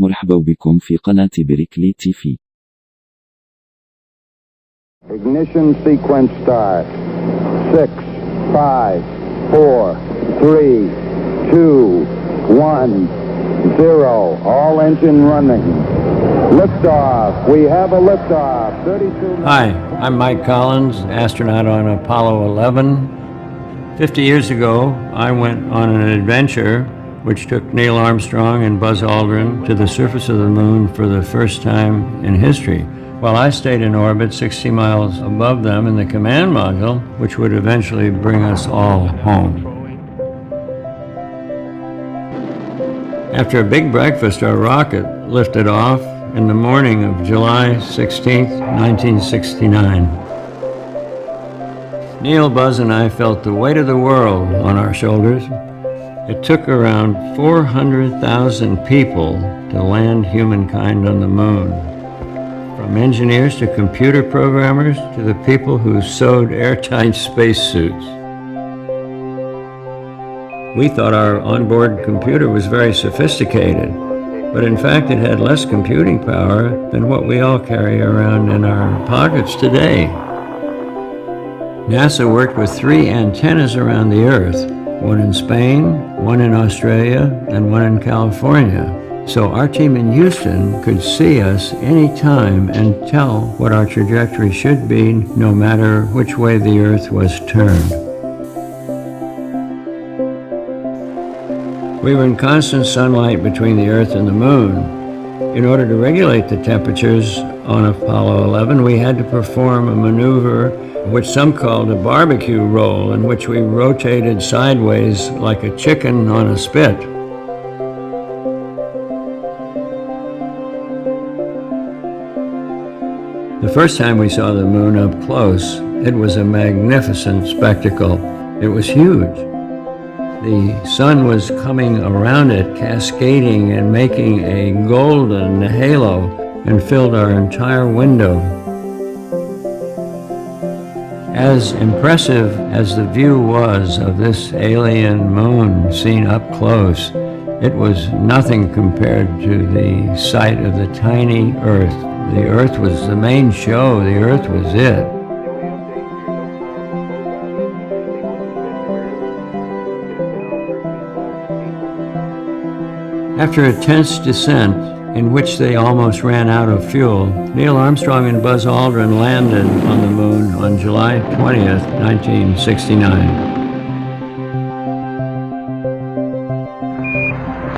مرحبا بكم في قناة بريكلي تي في. Ignition sequence start. 6, 5, 4, 3, 2, 1, 0. All engine running. Liftoff. We have a liftoff. 32. Hi, I'm Mike Collins, astronaut on Apollo 11. 50 years ago, I went on an adventure which took Neil Armstrong and Buzz Aldrin to the surface of the moon for the first time in history, while I stayed in orbit 60 miles above them in the command module, which would eventually bring us all home. After a big breakfast, our rocket lifted off in the morning of July 16, 1969. Neil, Buzz, and I felt the weight of the world on our shoulders. It took around 400,000 people to land humankind on the moon. From engineers to computer programmers to the people who sewed airtight spacesuits. We thought our onboard computer was very sophisticated, but in fact it had less computing power than what we all carry around in our pockets today. NASA worked with 3 antennas around the Earth, one in Spain, one in Australia, and one in California. So our team in Houston could see us anytime and tell what our trajectory should be, no matter which way the Earth was turned. We were in constant sunlight between the Earth and the Moon. In order to regulate the temperatures on Apollo 11, we had to perform a maneuver which some called a barbecue roll, in which we rotated sideways like a chicken on a spit. The first time we saw the moon up close, it was a magnificent spectacle. It was huge. The sun was coming around it, cascading and making a golden halo, and filled our entire window. As impressive as the view was of this alien moon seen up close, it was nothing compared to the sight of the tiny Earth. The Earth was the main show. The Earth was it. After a tense descent, in which they almost ran out of fuel, Neil Armstrong and Buzz Aldrin landed on the moon on July 20th, 1969.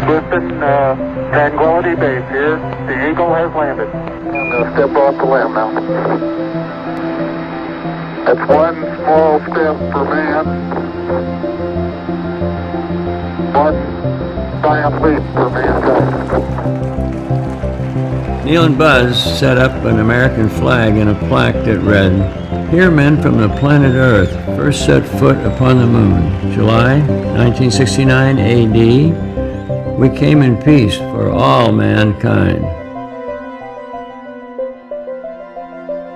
Houston, Tranquility Base here. The Eagle has landed. I'm going to step off the limb now. That's one small step for man, one giant leap for mankind. Neil and Buzz set up an American flag and a plaque that read, "Here men from the planet Earth first set foot upon the moon. July 1969 AD. We came in peace for all mankind."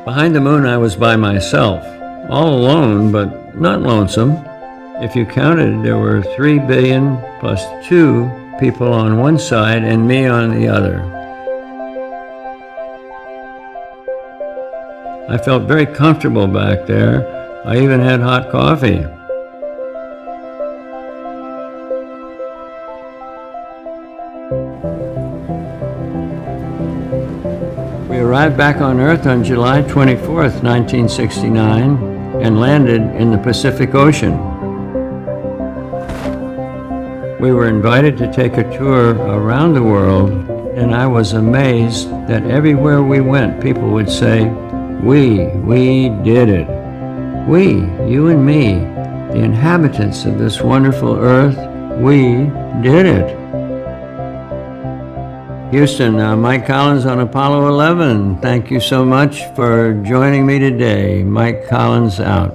Behind the moon I was by myself, all alone but not lonesome. If you counted, there were 3 billion plus 2 people on one side and me on the other. I felt very comfortable back there. I even had hot coffee. We arrived back on Earth on July 24th, 1969, and landed in the Pacific Ocean. We were invited to take a tour around the world, and I was amazed that everywhere we went, people would say, we did it. We, you and me, the inhabitants of this wonderful Earth, we did it. Houston, Mike Collins on Apollo 11. Thank you so much for joining me today. Mike Collins out.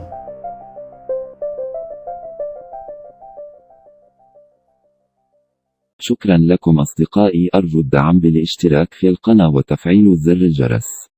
شكرا لكم أصدقائي، أرجو الدعم بالاشتراك في القناة وتفعيل زر الجرس.